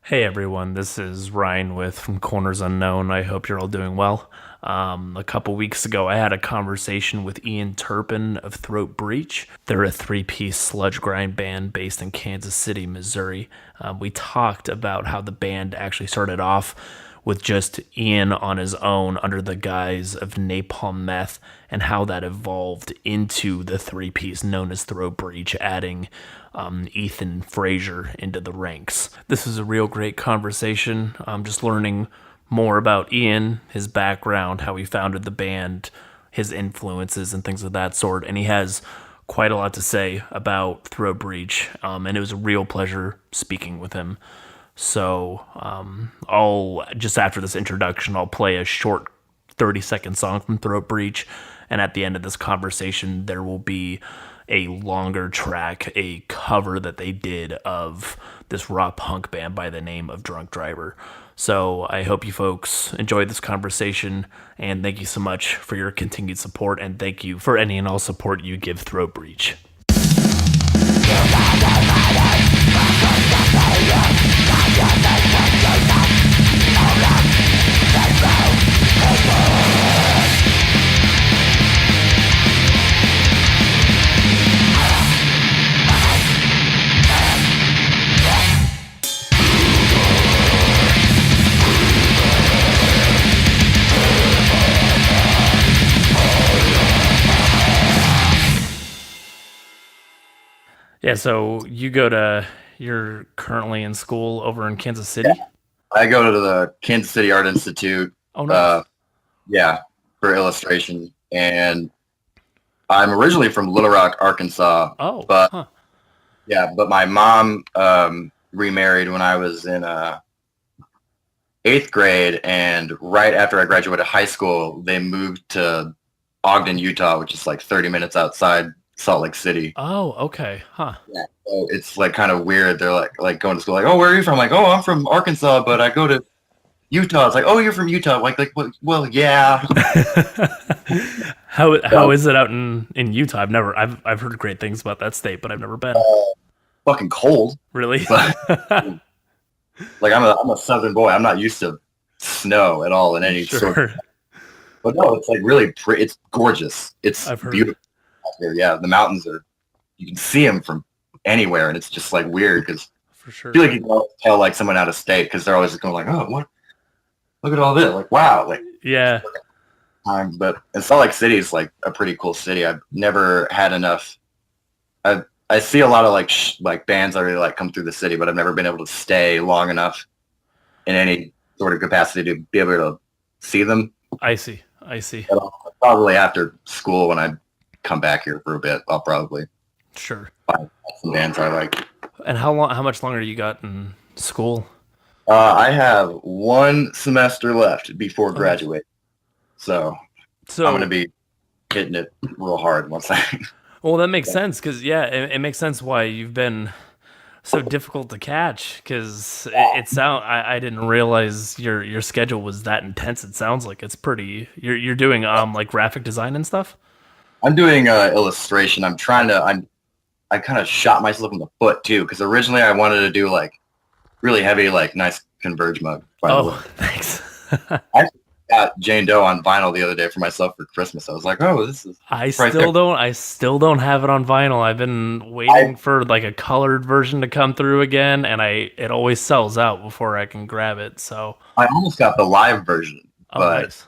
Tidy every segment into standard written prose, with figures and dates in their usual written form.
Hey everyone, this is Ryan with from Corners Unknown. I hope you're all doing well. A couple weeks ago, I had a conversation with Ian Turpin of Throat Breach. They're a three-piece sludge grind band based in Kansas City, Missouri. We talked about how the band actually started off with just Ian on his own under the guise of Napalm Meth and how that evolved into the three piece known as Throat Breach, adding Ethan Frazier into the ranks. This is a real great conversation. I'm just learning more about Ian, his background, how he founded the band, his influences, and things of that sort. And he has quite a lot to say about Throat Breach, and it was a real pleasure speaking with him. So I'll just after this introduction, I'll play a short 30-second song from Throat Breach, and at the end of this conversation, there will be a longer track, a cover that they did of this rock punk band by the name of Drunk Driver. So I hope you folks enjoyed this conversation, and thank you so much for your continued support, and thank you for any and all support you give Throat Breach. Yeah, so you're currently in school over in Kansas City? Yeah. I go to the Kansas City Art Institute. Oh, nice. Yeah, for illustration. And I'm originally from Little Rock, Arkansas. Oh, but huh. Yeah, but my mom remarried when I was in eighth grade, and right after I graduated high school, they moved to Ogden, Utah, which is like 30 minutes outside Salt Lake City. Oh, okay. Huh. Yeah. So it's like kind of weird. They're like going to school, like, oh, where are you from? Like, oh, I'm from Arkansas, but I go to Utah. It's like, oh, you're from Utah. Like, well, yeah. How is it out in Utah? I've heard great things about that state, but I've never been. Fucking cold. Really? But, like I'm a southern boy. I'm not used to snow at all in any sort of. But no, it's like really pretty. It's gorgeous. It's beautiful out here. Yeah, the mountains you can see them from anywhere, and it's just like weird because for sure. I feel like you can tell like someone out of state because they're always going like, oh, what? Look at all this. Like, wow. Like, yeah. But Salt Lake City is like a pretty cool city. I've never had enough. I see a lot of like bands I really like come through the city, but I've never been able to stay long enough in any sort of capacity to be able to see them. I see. Probably after school when I come back here for a bit, I'll probably find some bands I like. And how much longer you got in school? I have one semester left before graduating, so I'm going to be hitting it real hard once I. Well, that makes sense because it makes sense why you've been so difficult to catch because I didn't realize your schedule was that intense. It sounds like it's pretty. You're doing like graphic design and stuff. I'm doing illustration. I kind of shot myself in the foot too because originally I wanted to do like really heavy, like nice Converge mug. Thanks. I got Jane Doe on vinyl the other day for myself for Christmas. I was like, oh, this is. I still don't have it on vinyl. I've been waiting for like a colored version to come through again, and it always sells out before I can grab it. So I almost got the live version, but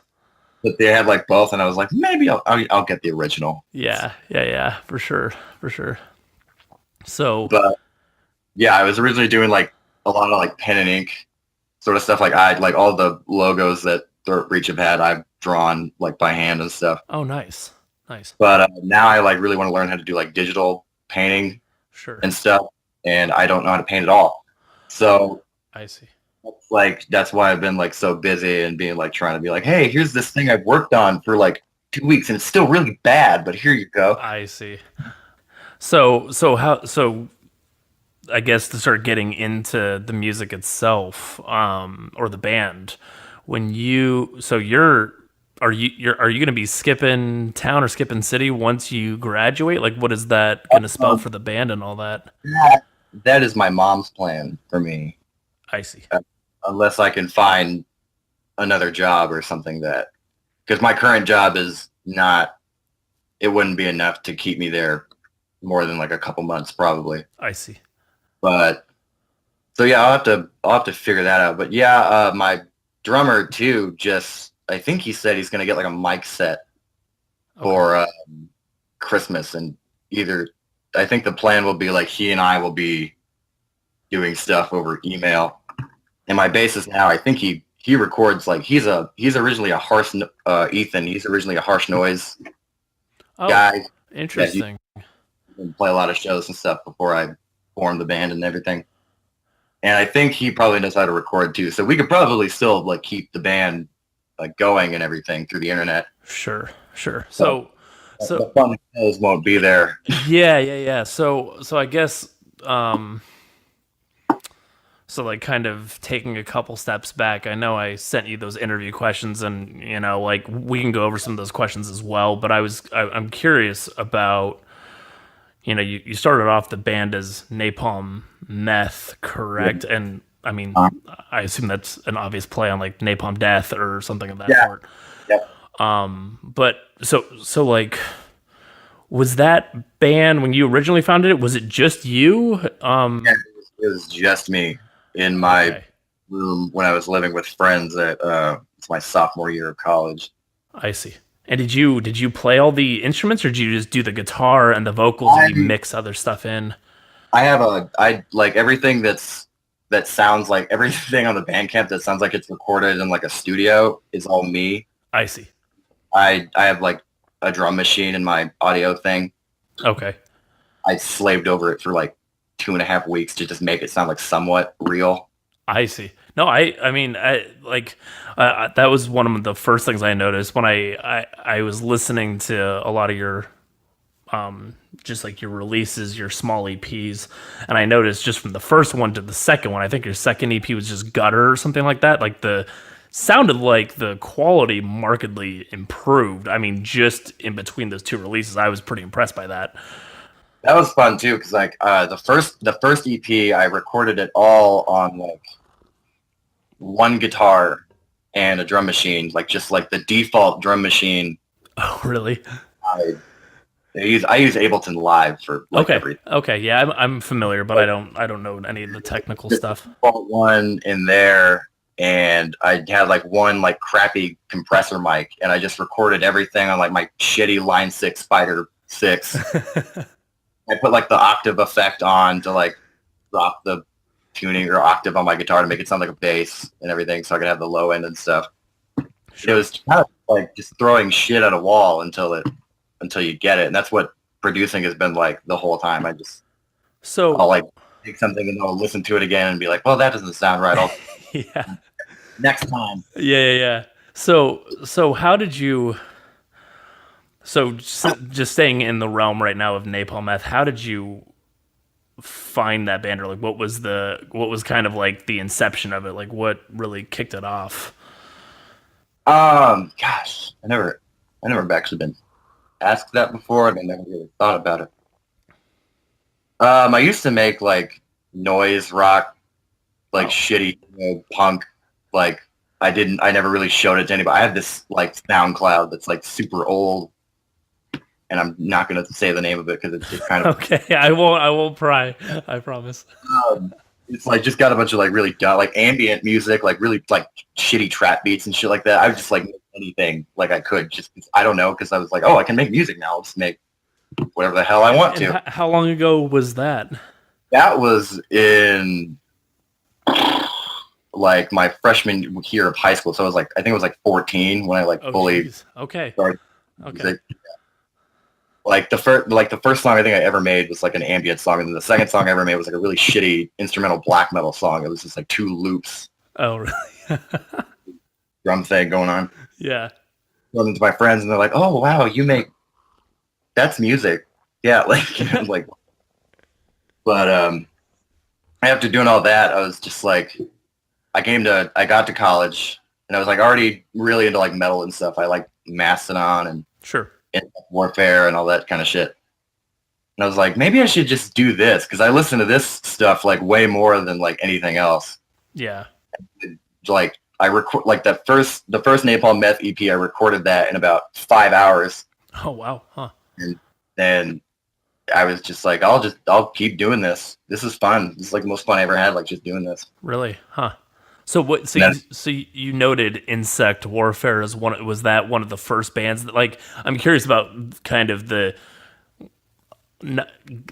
they had like both, and I was like, maybe I'll get the original. Yeah, for sure. So, but yeah, I was originally doing like a lot of like pen and ink sort of stuff. Like I like all the logos that Throat Breach have had, I've drawn like by hand and stuff. Oh, nice. But now I like really want to learn how to do like digital painting, and stuff, and I don't know how to paint at all. So I see. Like that's why I've been like so busy and being like trying to be like, hey, here's this thing I've worked on for like 2 weeks and it's still really bad, but here you go. I see. So I guess to start getting into the music itself, or the band, are you going to be skipping town or skipping city once you graduate? Like, what is that going to spell for the band and all that? That is my mom's plan for me. I see. Unless I can find another job or something that, because my current job is not, it wouldn't be enough to keep me there more than like a couple months probably. I see. But so yeah, I'll have to figure that out. But yeah, my drummer too, just I think he said he's gonna get like a mic set for Christmas, and either I think the plan will be like he and I will be doing stuff over email. And my bassist now, I think he records like he's originally a harsh Ethan. He's originally a harsh noise guy. Interesting. Yeah, he play a lot of shows and stuff before I formed the band and everything. And I think he probably knows how to record too. So we could probably still like keep the band like going and everything through the internet. Sure. So the fun shows won't be there. Yeah. So I guess so like kind of taking a couple steps back, I know I sent you those interview questions, and like we can go over some of those questions as well, but I'm curious about, you started off the band as Napalm Meth, correct? Yeah. And I mean, I assume that's an obvious play on like Napalm Death or something of that sort. Yeah. But so like, was that band when you originally founded it? Was it just you? Yeah, it was just me in my room when I was living with friends at it's my sophomore year of college. I see. And did you play all the instruments, or did you just do the guitar and the vocals and you mix other stuff in? I like everything that sounds like everything on the Bandcamp that sounds like it's recorded in like a studio is all me. I see. I have like a drum machine in my audio thing. Okay. I slaved over it for like 2.5 weeks to just make it sound like somewhat real. I see. No, I mean, that was one of the first things I noticed when I was listening to a lot of your, just like your releases, your small EPs, and I noticed just from the first one to the second one, I think your second EP was just Gutter or something like that. Like sounded like the quality markedly improved. I mean, just in between those two releases, I was pretty impressed by that. That was fun too, because like the first EP, I recorded it all on like one guitar and a drum machine, like just like the default drum machine. Oh, really? I use Ableton Live for like everything. Okay, yeah, I'm familiar, but I don't know any of the technical stuff. Default one in there, and I had like one like crappy compressor mic, and I just recorded everything on like my shitty Line 6 Spider 6. I put like the octave effect on to like drop the tuning or octave on my guitar to make it sound like a bass and everything, so I could have the low end and stuff. Sure. It was kind of like just throwing shit at a wall until you get it, and that's what producing has been like the whole time. I'll like take something and I'll listen to it again and be like, well, that doesn't sound right. I'll yeah. Next time. Yeah. So how did you? So just staying in the realm right now of Napalm Meth, how did you find that band, or like what was kind of like the inception of it? Like what really kicked it off? Gosh, I never actually been asked that before, and I never really thought about it. I used to make like noise rock, like shitty punk. Like I never really showed it to anybody. I have this like SoundCloud that's like super old, and I'm not going to say the name of it because it's kind of okay. I won't pry. I promise. It's like just got a bunch of like really dumb, like ambient music, like really like shitty trap beats and shit like that. I would just like make anything like I could, just I don't know, because I was like, oh, I can make music now. I'll just make whatever the hell I want to. How long ago was that? That was in like my freshman year of high school. So I think it was like 14 when I like fully started music. Like the first song I think I ever made was like an ambient song, and then the second song I ever made was like a really shitty instrumental black metal song. It was just like 2 loops. Oh, really? Drum thing going on. Yeah. Running to my friends, and they're like, "Oh wow, that's music." Yeah, like But after doing all that, I was just like, I got to college, and I was like already really into like metal and stuff. I like Mastodon and sure. Warfare and all that kind of shit. And I was like, maybe I should just do this, because I listen to this stuff like way more than like anything else. Yeah. Like I record like the first Napalm Meth EP. I recorded that in about 5 hours, Oh wow. Huh. and then I was just like, I'll keep doing this. This is fun. This is like the most fun I ever had. Like just doing this. Really? Huh. So what? And then, So you noted Insect Warfare as one. Was that one of the first bands that? Like, I'm curious about kind of the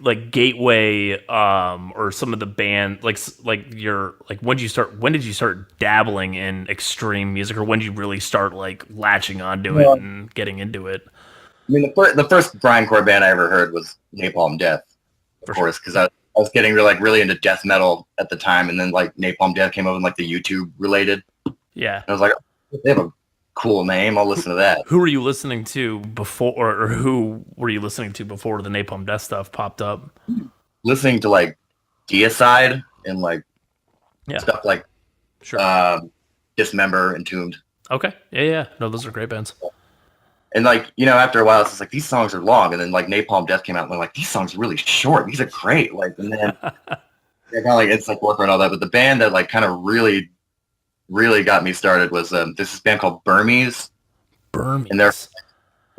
like gateway or some of the band like your like when did you start dabbling in extreme music, or when did you really start like latching onto it and getting into it? I mean, the first grindcore band I ever heard was Napalm Death, of For course, because I was getting really into death metal at the time, and then like Napalm Death came up in like the YouTube related. Yeah. And I was like, oh, they have a cool name. I'll listen to that. Who were you listening to before, or who were you listening to before the Napalm Death stuff popped up? Listening to like Deicide and like Yeah. stuff like Sure. Dismember, Entombed. Okay. Yeah. No, those are great bands. And like, you know, after a while, it's just like these songs are long, and then like Napalm Death came out, and I'm like, these songs are really short. These are great. Like, and then kind of like it's like Warfare and all that. But the band that like kind of really got me started was this band called Burmese, and they're Burmese.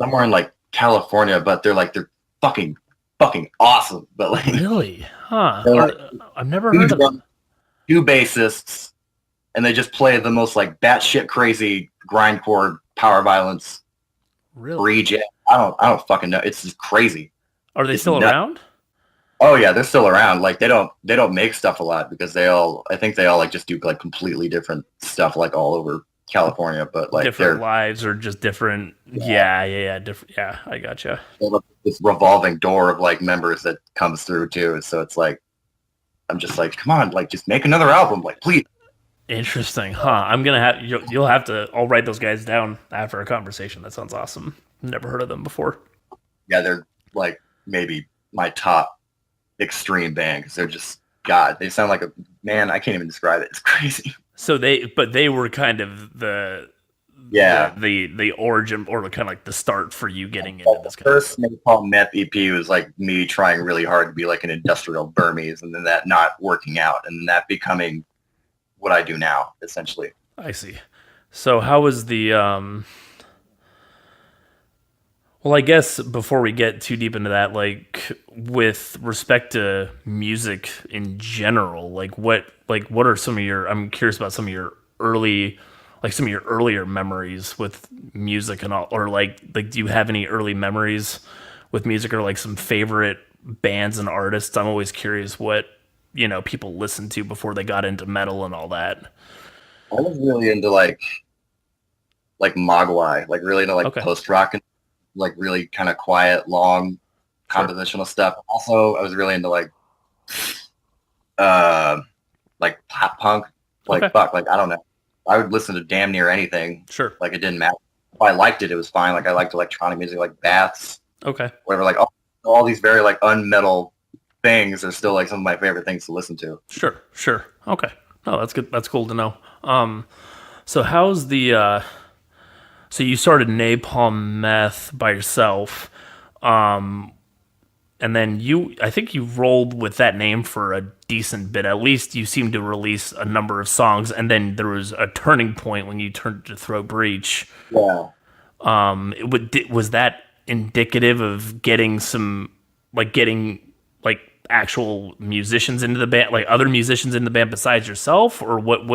somewhere in like California, but they're fucking awesome. But like, Really? Huh. they're like I've never two heard of them. two bassists, and they just play the most like batshit crazy grindcore power violence. Really? Reject. I don't fucking know. It's just crazy. Are they It's still nuts. around? Oh yeah, they're still around. Like they don't make stuff a lot because I think they all like just do like completely different stuff like all over California. But like Different lives or just different? Yeah. Different. Yeah, I gotcha. they have this revolving door of like members that comes through too. So it's like I'm just like, come on, like just make another album, like please. Interesting, huh? I'm gonna have you'll have to. I'll write those guys down after a conversation. That sounds awesome. Never heard of them before. Yeah, they're like maybe my top extreme band because they're just God. They sound like a man. I can't even describe it. It's crazy. So they were kind of the Yeah. the origin or kind of like the start for you getting into Well, this the kind of first stuff. Napalm Meth EP was like me trying really hard to be like an industrial Burmese, and then that not working out, and then that becoming what I do now, essentially. I see. So how was the well, I guess before we get too deep into that, like with respect to music in general, like what are some of your I'm curious about some of your early like some of your earlier memories with music and all, or like do you have any early memories with music, or like some favorite bands and artists? I'm always curious what, people listened to before they got into metal and all that. I was really into like Mogwai, like really into like Okay. post rock and like really kind of quiet, long Sure. compositional stuff. Also, I was really into uh like pop punk, Okay. like fuck, like I don't know. I would listen to damn near anything. Sure. Like it didn't matter. If I liked it, it was fine. Like I liked electronic music, like Baths, Okay. whatever. Like all these very like unmetal things are still like some of my favorite things to listen to. Sure. Okay. No, that's good. That's cool to know. So how's the so you started Napalm Meth by yourself, and then I think you rolled with that name for a decent bit. At least you seemed to release a number of songs, and then there was a turning point when you turned to Throat Breach. Yeah. Was that indicative of getting like actual musicians into the band, like other musicians in the band besides yourself, or what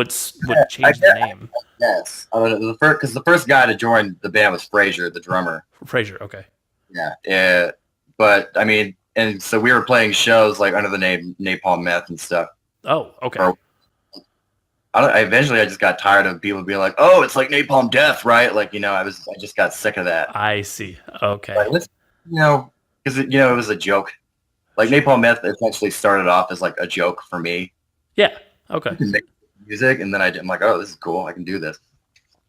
changed the name? Yes. I mean, because the first guy to join the band was Frazier, the drummer. Fraser. Okay. Yeah. But I mean, and so we were playing shows like under the name Napalm Meth and stuff. Oh, okay. Or eventually I just got tired of people being like, "Oh, it's like Napalm Death, right?" Like, I just got sick of that. I see. Okay. Like, because it was a joke. Like Napalm Meth essentially started off as like a joke for me. Yeah. Okay. I can make music, and then I'm like, "Oh, this is cool. I can do this."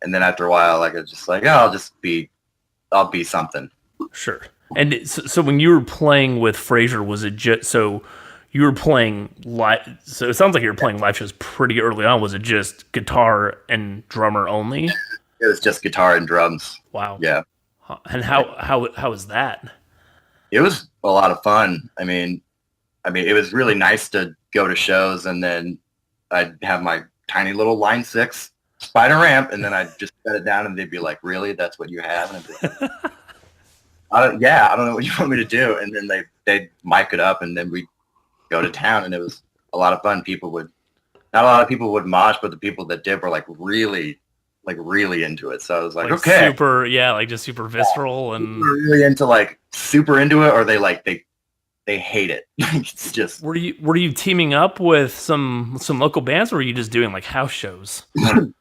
And then after a while, like it's just like, "Oh, I'll be something." Sure. And so when you were playing with Fraser, was it just so you were playing live? So it sounds like you were playing live shows pretty early on. Was it just guitar and drummer only? It was just guitar and drums. Wow. Yeah. And how is that? It was a lot of fun. I mean, it was really nice to go to shows, and then I'd have my tiny little line 6 spider ramp, and then I'd just set it down, and they'd be like, "Really? That's what you have?" And I'd be like, I don't know what you want me to do. And then they'd mic it up, and then we'd go to town, and it was a lot of fun. Not a lot of people would mosh, but the people that did were like really into it. So I was like okay, super, like just super visceral, and really into like super into it, or they hate it. It's just. Were you teaming up with some local bands, or were you just doing like house shows? We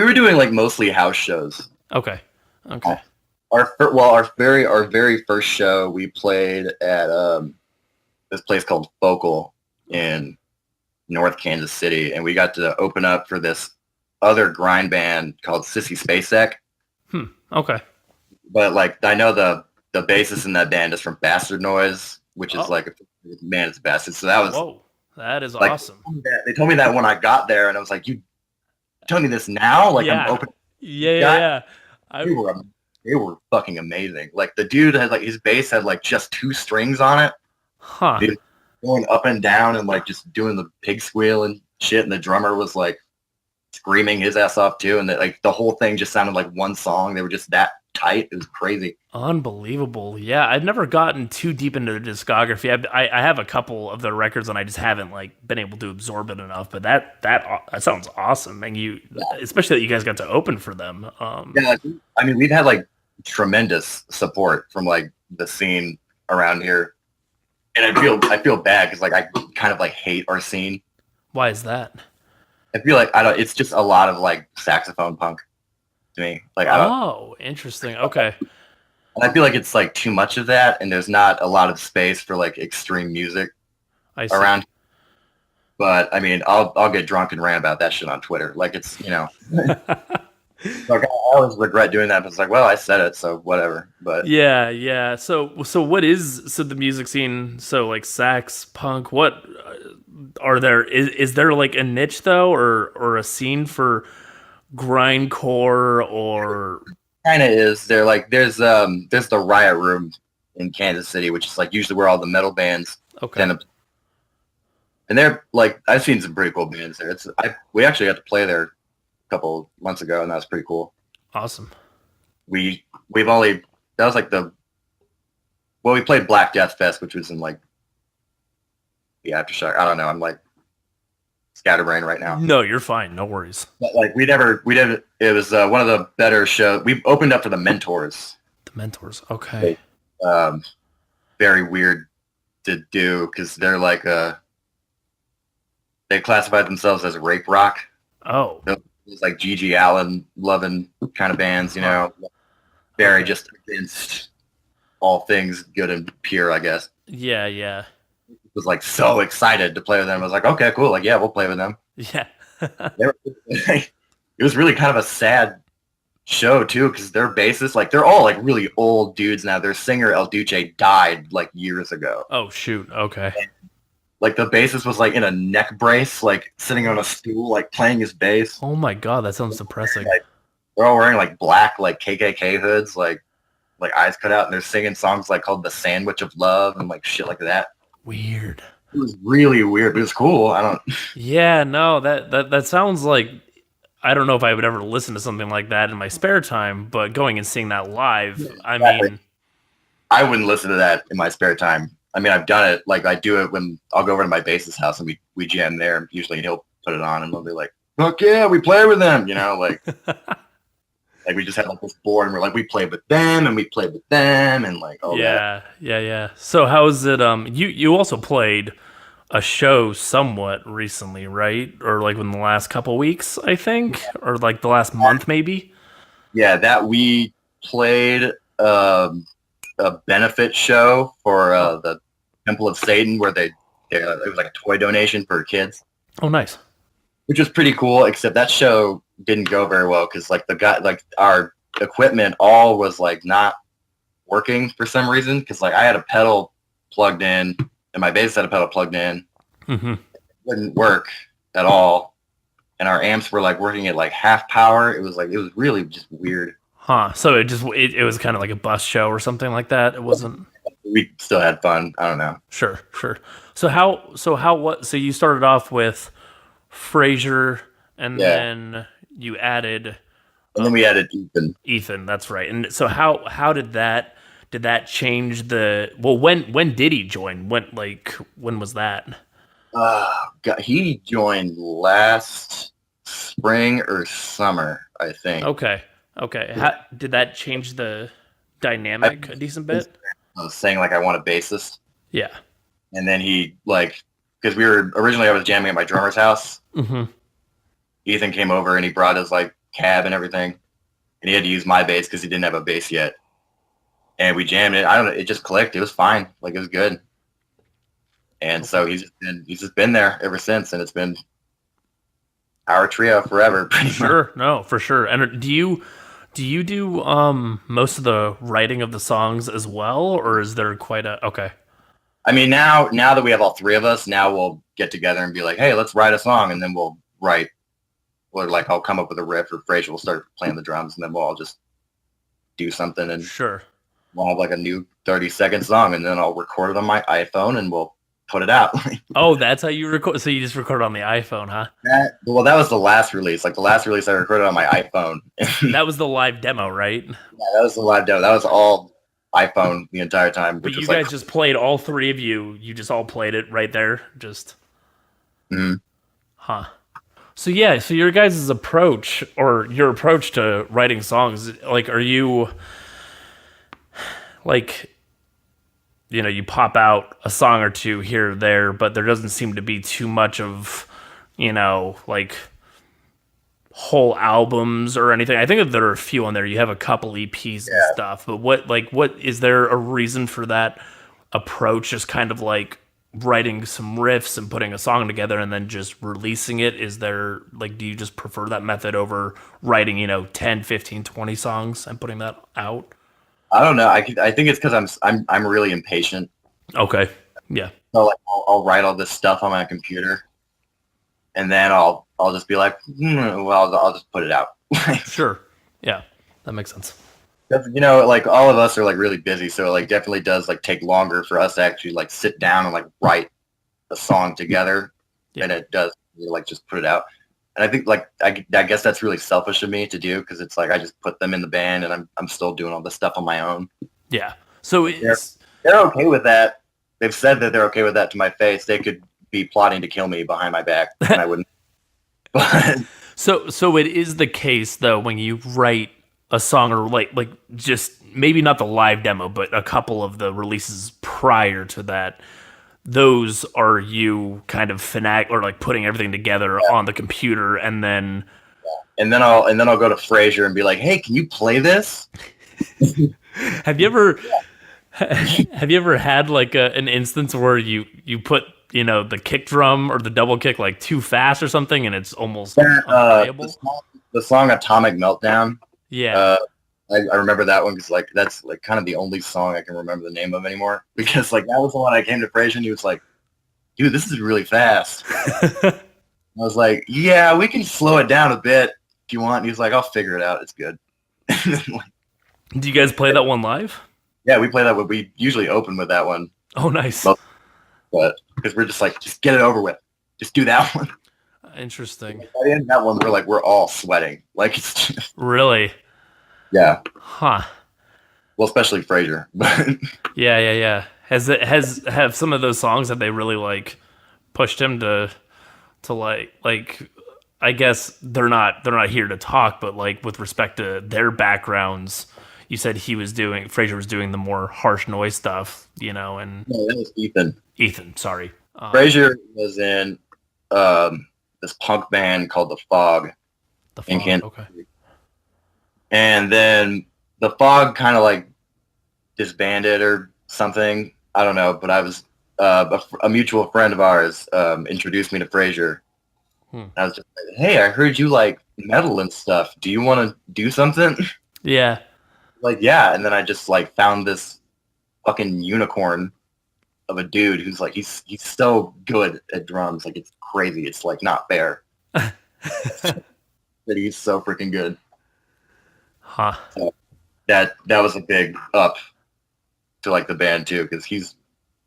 were doing like mostly house shows. Okay. Our very first show we played at this place called Focal in North Kansas City, and we got to open up for this other grind band called Sissy Spacek. Okay. But like I know the bassist in that band is from Bastard Noise, which is like man, it's Bastard. So that was that is like, awesome. They told me that when I got there, and I was like, "You tell me this now?" Like I'm open. Yeah. They were fucking amazing. Like the dude had like his bass had like just 2 strings on it. Huh. Dude, going up and down and like just doing the pig squeal and shit, and the drummer was like screaming his ass off too, and like the whole thing just sounded like one song. They were just that tight. It was crazy. Unbelievable. Yeah, I've never gotten too deep into the discography. I have a couple of the records, and I just haven't like been able to absorb it enough. But that sounds awesome, and especially that you guys got to open for them. Yeah, I mean, we've had like tremendous support from like the scene around here, and I feel bad because like I kind of like hate our scene. Why is that? I feel like it's just a lot of like saxophone punk to me. Like interesting. Okay. And I feel like it's like too much of that, and there's not a lot of space for like extreme music around. But I mean, I'll get drunk and rant about that shit on Twitter. Like it's like I always regret doing that, but it's like, well, I said it, so whatever. But yeah. So what is the music scene? So like sax punk. What are there? Is there like a niche though, or a scene for grindcore or? Kind of is. There like there's the Riot Room in Kansas City, which is like usually where all the metal bands end up. And they're like I've seen some pretty cool bands there. We actually got to play there couple months ago, and that was pretty cool. Awesome. We played Black Death Fest, which was in like the Aftershock. I don't know. I'm like scatterbrained right now. No, you're fine. No worries. But like we did. It was one of the better shows. We opened up for the Mentors. The Mentors. Okay. Very weird to do because they're like they classified themselves as rape rock. Oh. It's like G.G. Allen loving kind of bands, very just against all things good and pure, I guess. Yeah. Was like so excited to play with them. I was like, okay, cool. Like, yeah, we'll play with them. Yeah. It was really kind of a sad show too, because their bassists, like they're all like really old dudes now. Their singer El Duce died like years ago. Oh shoot. Okay. And, like the bassist was like in a neck brace, like sitting on a stool, like playing his bass. Oh my god, that sounds depressing. Like, they're all wearing like black, like KKK hoods, like eyes cut out, and they're singing songs like called "The Sandwich of Love" and like shit like that. Weird. It was really weird, but it was cool. Yeah, no, that sounds like I don't know if I would ever listen to something like that in my spare time, but going and seeing that live, I mean, I wouldn't listen to that in my spare time. I mean, I've done it. Like I do it when I'll go over to my bassist's house and we jam there. Usually he'll put it on and we'll be like, "Fuck yeah, we play with them," like. Like we just had like this board and we're like we played with them and we played with them and like yeah. So how is it? You also played a show somewhat recently, right? Or like in the last couple weeks, I think, or like the last month maybe. Yeah, that we played a benefit show for the Temple of Satan, where it was like a toy donation for kids. Oh, nice. Which was pretty cool, except that show didn't go very well because like our equipment all was like not working for some reason, because like I had a pedal plugged in and my bass had a pedal plugged in. Mm-hmm. It wouldn't work at all, and our amps were like working at like half power. It was really just weird. So it was kind of like a bus show or something like that. It wasn't. We still had fun. I don't know. Sure. So you started off with Frazier, and Yeah, then you added and then we added Ethan. Ethan. That's right. And so how did that change the well? When did he join? When was that? God, he joined last spring or summer, I think. Okay, okay. How did that change the I dynamic a decent was bit? saying like I want a bassist, Yeah. and then he like because we were originally I was jamming at my drummer's house. Hmm. Ethan came over and he brought his like cab and everything, and he had to use my bass because he didn't have a bass yet. And we jammed it. I don't know. It just clicked. It was fine. Like it was good. And so Okay. he's just been there ever since, and it's been our trio forever, pretty much. Sure. No, for sure. And do you do most of the writing of the songs as well, or is there quite a okay? I mean, now that we have all three of us, now we'll get together and be like, hey, let's write a song, and then we'll write. Or like I'll come up with a riff, or Frazier will start playing the drums, and then we'll all just do something, and Sure. we'll have like a new 30-second song, and then I'll record it on my iPhone, and we'll put it out. Oh, that's how you record. So you just record on the iPhone, huh? That was the last release. Like the last release I recorded on my iPhone. That was the live demo, right? Yeah, that was the live demo. That was all iPhone the entire time, But which you was like, guys just played all three of you. You just all played it right there. Just mm, huh. So yeah, so your guys' approach or your approach to writing songs, like are you like you pop out a song or two here or there, but there doesn't seem to be too much of, like whole albums or anything. I think that there are a few on there. You have a couple EPs and yeah, stuff, but what is there a reason for that approach? Just kind of like writing some riffs and putting a song together and then just releasing it. Is there like do you just prefer that method over writing 10, 15, 20 songs and putting that out? I don't know. I think it's because I'm really impatient. Okay. Yeah. So like I'll write all this stuff on my computer, and then I'll just be like, well, I'll just put it out. Sure. Yeah. That makes sense. Like all of us are like really busy, so it like definitely does like take longer for us to actually like sit down and like write a song together Yeah. than it does like just put it out. And I think like I guess that's really selfish of me to do because it's like I just put them in the band and I'm still doing all this stuff on my own. Yeah. So They're it's they're okay with that. They've said that they're okay with that to my face. They could be plotting to kill me behind my back, and I wouldn't. But so it is the case though when you write a song or like just maybe not the live demo but a couple of the releases prior to that, those are you kind of or like putting everything together on the computer and then and then I'll go to Frazier and be like, "Hey, can you play this?" have you ever have you ever had like an instance where you put the kick drum or the double kick like too fast or something and it's almost The unplayable? song "Atomic Meltdown." Yeah. Uh, I remember that one because like that's like kind of the only song I can remember the name of anymore. Because like that was the one I came to Frazier and he was like, "Dude, this is really fast." I was like, "Yeah, we can slow it down a bit if you want." And he was like, "I'll figure it out. It's good." Like, Do you guys play that one live? yeah, we play that one. We usually open with that one, Oh, nice. but because we're just like, just get it over with. Just do that one. Interesting. By the end of that one, we're all sweating. Like it's just, Really? yeah. Huh. Well, especially Frazier. But Yeah, yeah, yeah. Have some of those songs that they really like pushed him to like I guess they're not here to talk, but like with respect to their backgrounds, you said Fraser was doing the more harsh noise stuff, and no, that was Ethan. Ethan, sorry. Frazier was in this punk band called The Fog The in fog, Kansas. okay. And then The Fog kind of like disbanded or something. I don't know, but I was a mutual friend of ours introduced me to Frazier. Hmm. I was just like, "Hey, I heard you like metal and stuff. Do you want to do something?" Yeah. Like, yeah. And then I just like found this fucking unicorn of a dude who's like he's so good at drums. Like it's crazy. It's like not fair. That he's so freaking good. Huh. So that was a big up to like the band too because he's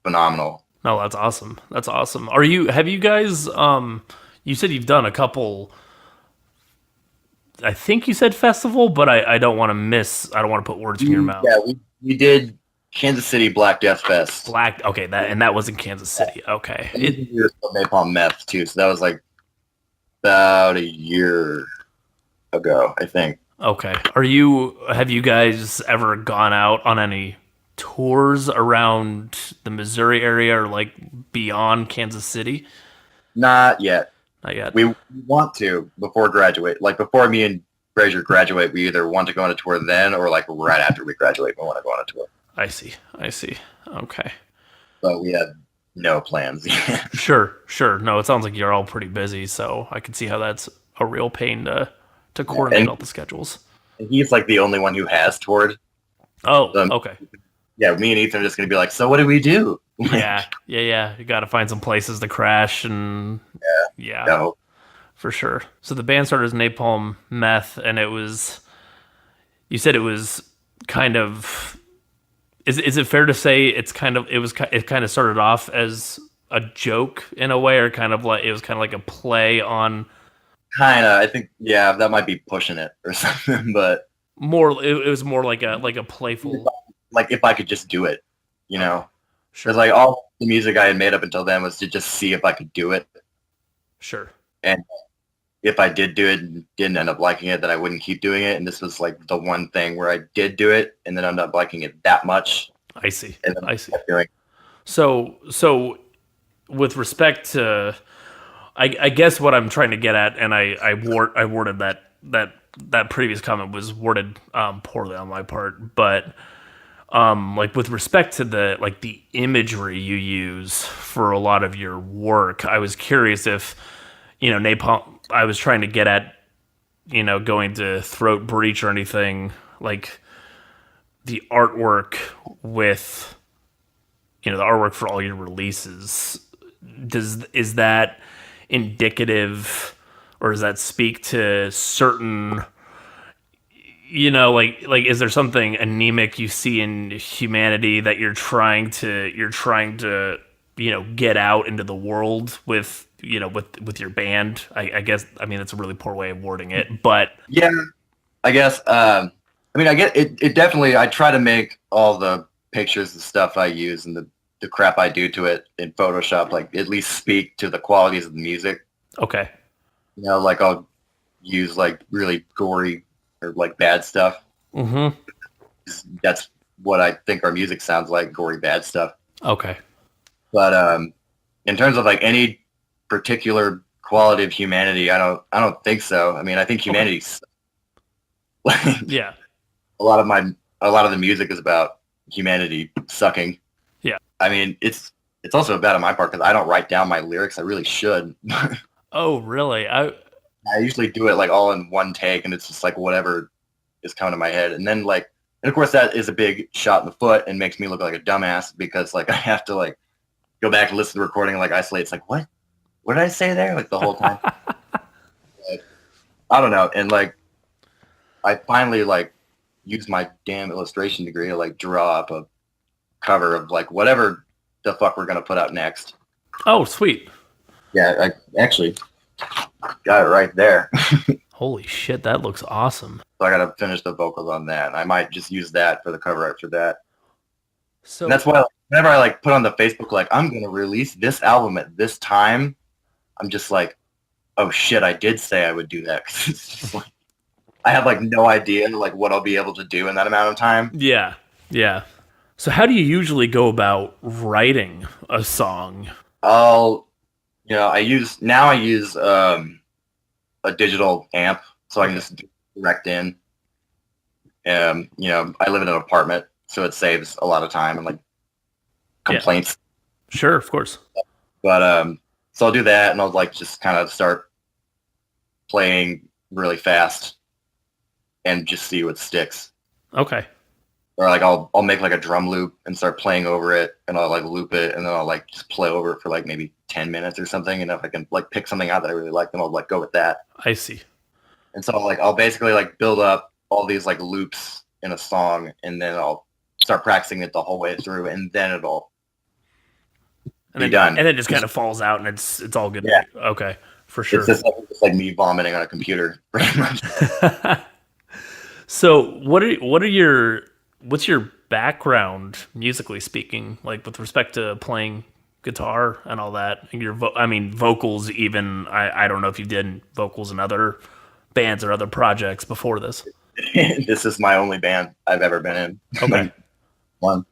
phenomenal. No, that's awesome. That's awesome. Have you guys You said you've done a couple. I think you said festival, but I don't want to miss. I don't want to put words in your mouth. Yeah, we did Kansas City Black Death Fest. Okay, that was in Kansas City. Okay, We did Napalm Meth too, so that was like about a year ago, I think. Okay. Have you guys ever gone out on any tours around the Missouri area or like beyond Kansas City? Not yet. Not yet. We want to before graduate. Like before me and Frazier graduate, we either want to go on a tour then or like right after we graduate, we want to go on a tour. I see. Okay. But we have no plans. Sure. No, it sounds like you're all pretty busy, so I can see how that's a real pain to coordinate all the schedules. And he's like the only one who has toured. Oh, okay. Yeah, me and Ethan are just gonna be like, so what do we do? Yeah. You got to find some places to crash and yeah, No. for sure. So the band started as Napalm Meth, and you said it was kind of. Is it fair to say it kind of started off as a joke in a way, or kind of like a play on. Kinda, I think, yeah, that might be pushing it or something, but It was more like a playful. Like if I could just do it, Sure. Because like all the music I had made up until then was to just see if I could do it. Sure. And if I did do it and didn't end up liking it, then I wouldn't keep doing it. And this was like the one thing where I did do it and then ended up liking it that much. I see. And then I see. kept doing. So with respect to, I guess what I'm trying to get at, and I worded that previous comment was worded poorly on my part, but like with respect to the imagery you use for a lot of your work, I was curious if napalm. I was trying to get at going to Throat Breach or anything like the artwork with the artwork for all your releases. Is that indicative, or does that speak to certain? Like is there something anemic you see in humanity that you're trying to get out into the world with with your band? I guess, I mean, that's a really poor way of wording it, but Yeah, I guess. I mean, I get it. It definitely. I try to make all the pictures and stuff I use and the crap I do to it in Photoshop, like at least speak to the qualities of the music. okay. Like I'll use like really gory or like bad stuff. Mm-hmm. That's what I think our music sounds like, gory bad stuff. Okay. But in terms of like any particular quality of humanity, I don't think so. I mean, I think humanity's Yeah. a lot of the music is about humanity sucking. Yeah. I mean, it's also bad on my part because I don't write down my lyrics. I really should. Oh, really? I usually do it like all in one take, and it's just like whatever is coming to my head. And then like, and of course that is a big shot in the foot and makes me look like a dumbass because like I have to like go back and listen to the recording and like isolate. It's like, what did I say there? Like the whole time. Like, I don't know. And like, I finally like used my damn illustration degree to like draw up a cover of like whatever the fuck we're going to put out next. Oh, sweet. Yeah, I actually got it right there. Holy shit, that looks awesome. So I got to finish the vocals on that. I might just use that for the cover art for that. So And that's why whenever I like put on the Facebook, like I'm going to release this album at this time, I'm just like, oh shit, I did say I would do that. 'Cause it's just like, I have like no idea like what I'll be able to do in that amount of time. Yeah. So how do you usually go about writing a song? I use a digital amp so I can just direct in. I live in an apartment, so it saves a lot of time and like complaints. Yeah. Sure, of course. But so I'll do that, and I'll like just kind of start playing really fast and just see what sticks. Okay. Or like I'll make like a drum loop and start playing over it, and I'll like loop it, and then I'll like just play over it for like maybe 10 minutes or something. And if I can like pick something out that I really like, then I'll like go with that. I see. And so I'll basically like build up all these like loops in a song, and then I'll start practicing it the whole way through, and then it'll be done. And then just kind of falls out, and it's all good. Yeah. Okay. For sure. It's just like me vomiting on a computer, pretty much. So what's your background musically speaking, like with respect to playing guitar and all that? And vocals even. I don't know if you did vocals in other bands or other projects before this. This is my only band I've ever been in. Okay. One.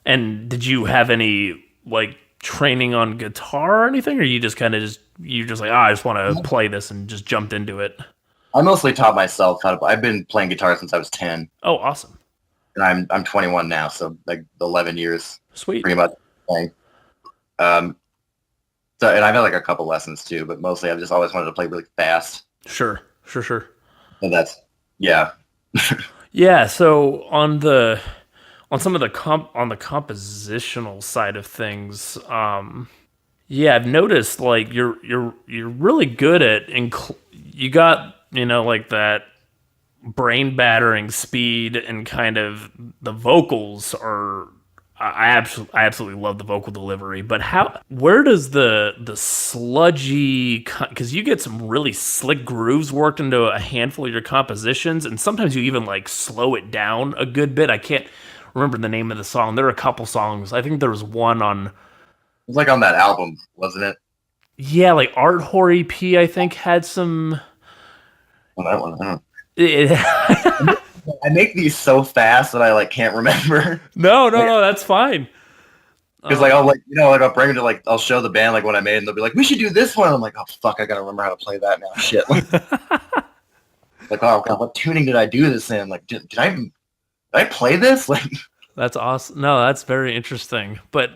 And did you have any like training on guitar or anything, or you just you're just like, I just want to play this and just jumped into it? I mostly taught myself how to play. I've been playing guitar since I was 10. Oh, awesome. And I'm 21 now, so like 11 years. Sweet. Pretty much playing. So, and I've had like a couple lessons too, but mostly I've just always wanted to play really fast. Sure. And that's, yeah. Yeah, so on some of the on the compositional side of things, yeah, I've noticed like you're really good at you got, like that brain battering speed, and kind of the vocals are, I absolutely love the vocal delivery, but where does the sludgy, because you get some really slick grooves worked into a handful of your compositions, and sometimes you even like slow it down a good bit. I can't remember the name of the song. There are a couple songs. I think there was one on, It was like on that album, wasn't it? yeah, like Art Whore EP, I think had some. On that one, I don't know. I make these so fast that I like can't remember. No, that's fine. Because like I'll bring it to like I'll show the band like what I made, and they'll be like, "We should do this one." I'm like, "Oh fuck, I gotta remember how to play that now." Shit. Like, oh god, what tuning did I do this in? Like, did I play this? Like, that's awesome. No, that's very interesting. But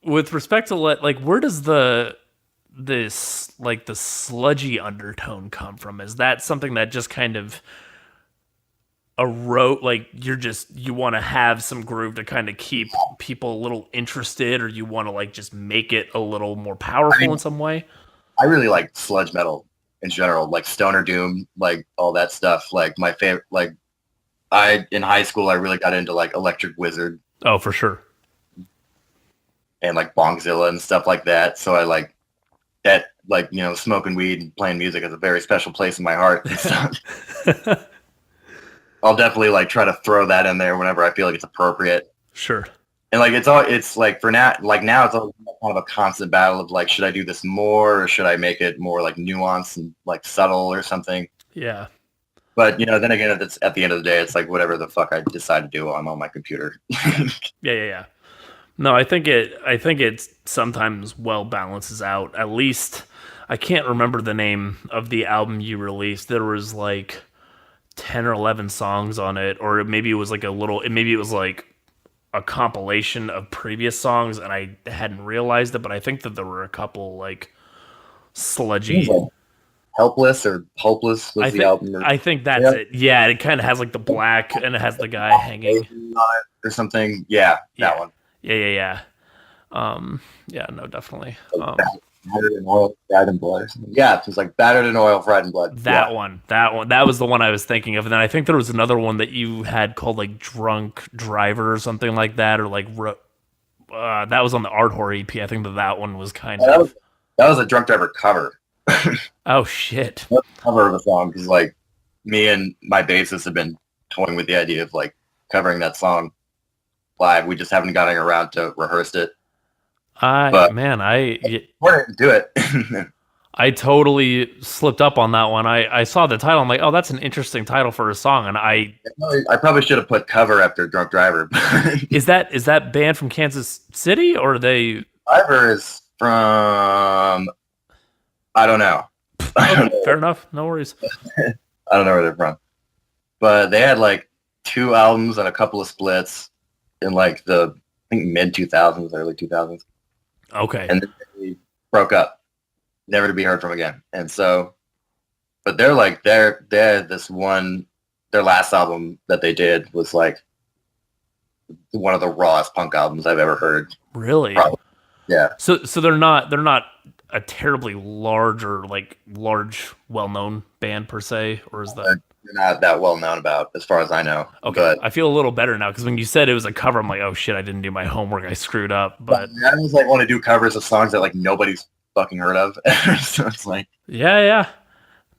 with respect to like, where does this like the sludgy undertone come from? Is that something that just kind of like you want to have some groove to kind of keep people a little interested, or you want to like just make it a little more powerful in some way? I really like sludge metal in general, like stoner doom, like all that stuff. Like my favorite, like in high school I really got into like Electric Wizard. Oh, for sure. And like Bongzilla and stuff like that. So I like that, like, smoking weed and playing music is a very special place in my heart. I'll definitely like try to throw that in there whenever I feel like it's appropriate. Sure. And like it's like for now, it's all kind of a constant battle of like, should I do this more, or should I make it more like nuanced and like subtle or something? Yeah. But then again, it's at the end of the day, it's like whatever the fuck I decide to do, I'm on my computer. Yeah. No, I think it sometimes well balances out. At least I can't remember the name of the album you released. There was like 10 or 11 songs on it, or maybe it was like maybe it was like a compilation of previous songs, and I hadn't realized it, but I think that there were a couple like sludgy. Helpless or Hopeless was the album. I think that's it. Yeah, it kind of has like the black, and it has the guy hanging or something. Yeah, that one. Yeah. Yeah, no, definitely. Battered in oil, fried in blood. Yeah, it was like battered in oil, fried in blood. That one. That was the one I was thinking of. And then I think there was another one that you had called like Drunk Driver or something like that, or like that was on the Art Whore EP. I think that one was kind of. That was a Drunk Driver cover. Oh shit! Cover of a song, because like me and my bassist have been toying with the idea of like covering that song live. We just haven't gotten around to rehearse it. We're gonna do it. I totally slipped up on that one. I saw the title. I'm like, oh, that's an interesting title for a song. And I probably should have put cover after Drunk Driver. Is that band from Kansas City, or are they? Driver is from. I don't know. Fair enough. No worries. I don't know where they're from, but they had like 2 albums and a couple of splits in like the mid 2000s, early 2000s. Okay. And then they broke up, never to be heard from again. And so, but they're this one, their last album that they did was like one of the rawest punk albums I've ever heard. Really? Probably. Yeah. So they're not a terribly large well-known band per se, or is that? They're not that well known about, as far as I know. Okay, but I feel a little better now, because when you said it was a cover, I'm like, oh shit, I didn't do my homework, I screwed up. But I always like want to do covers of songs that like nobody's fucking heard of. So it's like, Yeah.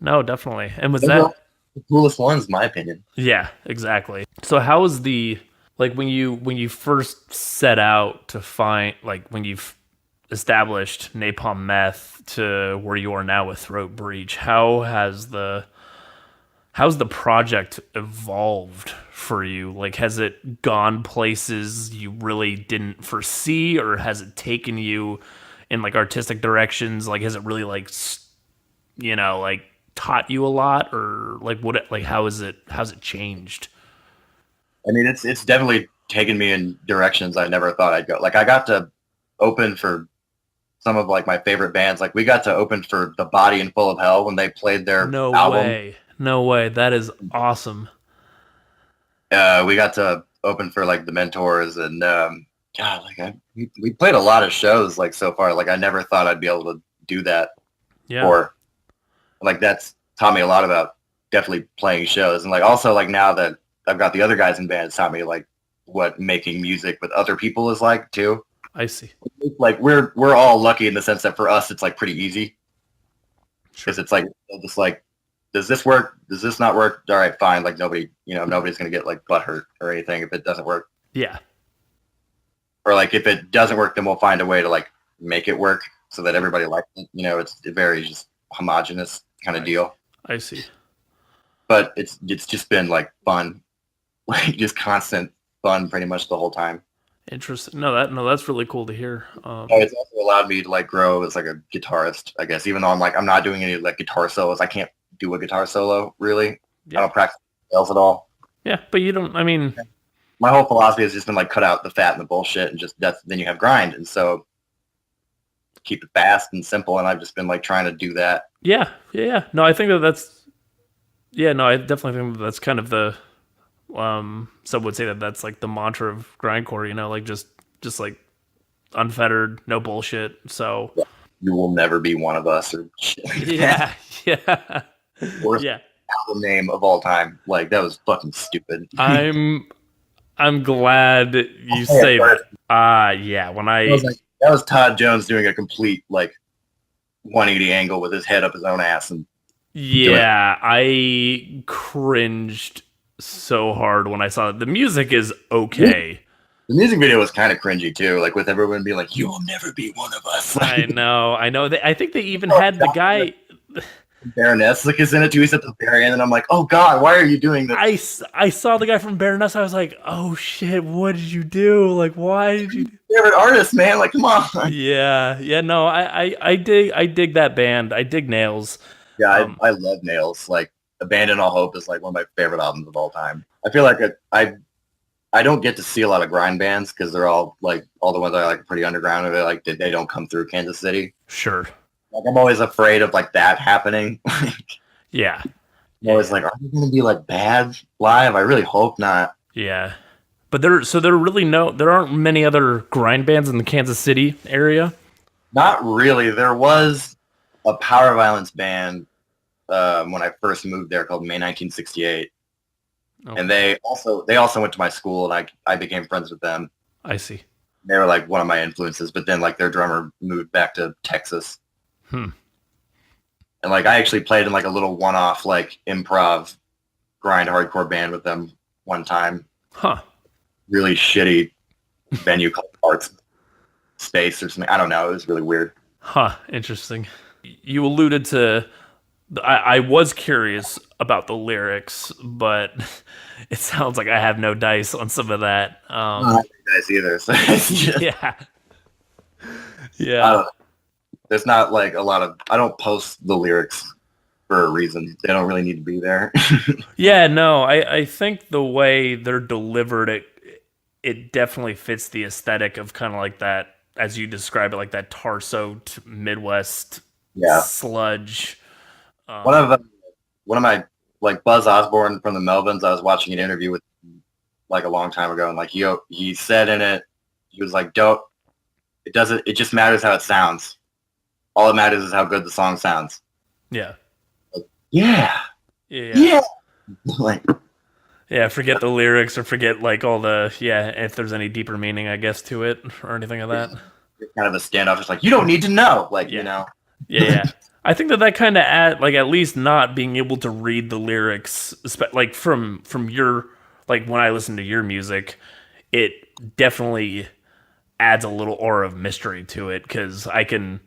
No, definitely. And was those are that? the coolest ones, in my opinion. Yeah, exactly. So how was the like when you first set out to find like when you've established Napalm Meth to where you are now with Throat Breach? How's the project evolved for you? Like, has it gone places you really didn't foresee, or has it taken you in like artistic directions? Like, has it really like, like taught you a lot, or like how's it changed? I mean, it's definitely taken me in directions I never thought I'd go. Like, I got to open for some of like my favorite bands. Like, we got to open for The Body and Full of Hell when they played their No album. way. No way. That is awesome. We got to open for like the Mentors and God, like we played a lot of shows like so far. Like, I never thought I'd be able to do that. Yeah. Or like that's taught me a lot about definitely playing shows, and like also like now that I've got the other guys in bands, taught me like what making music with other people is like too. I see. Like we're all lucky in the sense that for us it's like pretty easy because Sure. it's like just like, does this work? Does this not work? All right, fine. Like nobody's gonna get like butthurt or anything if it doesn't work. Yeah. Or like if it doesn't work, then we'll find a way to like make it work so that everybody likes it. It's very just homogenous kind of deal. I see. But it's just been like fun, like just constant fun pretty much the whole time. Interesting. No, that's really cool to hear. It's also allowed me to like grow as like a guitarist, I guess, even though I'm not doing any like guitar solos. I can't do a guitar solo really. Yeah. I don't practice scales at all. Yeah, but you don't. I mean, My whole philosophy has just been like cut out the fat and the bullshit and just then you have grind, and so keep it fast and simple. And I've just been like trying to do that. yeah. No, I think that's. Yeah, no, I definitely think that's kind of the. Some would say that that's like the mantra of grindcore. Like just like unfettered, no bullshit. So. You will never be one of us or shit like Yeah. that. Worst Yeah. album name of all time. Like that was fucking stupid. I'm glad you say that. Yeah. When That was Todd Jones doing a complete like 180 angle with his head up his own ass and yeah, I cringed so hard when I saw it. The music is okay. the music video was kind of cringy too, like with everyone being like, "You will never be one of us." I know. I think they even had the guy. Baroness like is in it too. He's at the very end, and I'm like, "Oh God, why are you doing this?" I saw the guy from Baroness. I was like, "Oh shit, what did you do? Like, why did you?" Favorite artist, man. Like, come on. Yeah. No, I dig that band. I dig Nails. Yeah, I love Nails. Like, Abandon All Hope is like one of my favorite albums of all time. I feel like I don't get to see a lot of grind bands because they're all like all the ones that are like pretty underground, or they don't come through Kansas City. Sure. Like, I'm always afraid of like that happening. Yeah. I'm always like, are they going to be like bad live? I really hope not. Yeah. But there aren't many other grind bands in the Kansas City area. Not really. There was a power violence band when I first moved there called May 1968. Okay. And they also went to my school, and I became friends with them. I see. They were like one of my influences, but then like their drummer moved back to Texas. And like I actually played in like a little one-off like improv grind hardcore band with them one time. Huh. Really shitty venue called Arts Space or something. I don't know. It was really weird. Huh. Interesting. You alluded to. I was curious about the lyrics, but it sounds like I have no dice on some of that. I don't have dice either. So yeah. There's not like a lot of. I don't post the lyrics for a reason. They don't really need to be there. Yeah. No. I think the way they're delivered, it definitely fits the aesthetic of kind of like that, as you describe it, like that Tarso Midwest sludge. One of my like Buzz Osborne from the Melvins, I was watching an interview with like a long time ago, and like he said in it, he was like, it just matters how it sounds. All that matters is how good the song sounds. Yeah. Like, yeah. Like, yeah, forget the lyrics or forget like all the if there's any deeper meaning, I guess, to it or anything of that. kind of a standoff. It's like, you don't need to know, like, yeah. Yeah. I think that kind of at least not being able to read the lyrics, like from your, like when I listen to your music, it definitely adds a little aura of mystery to it because I can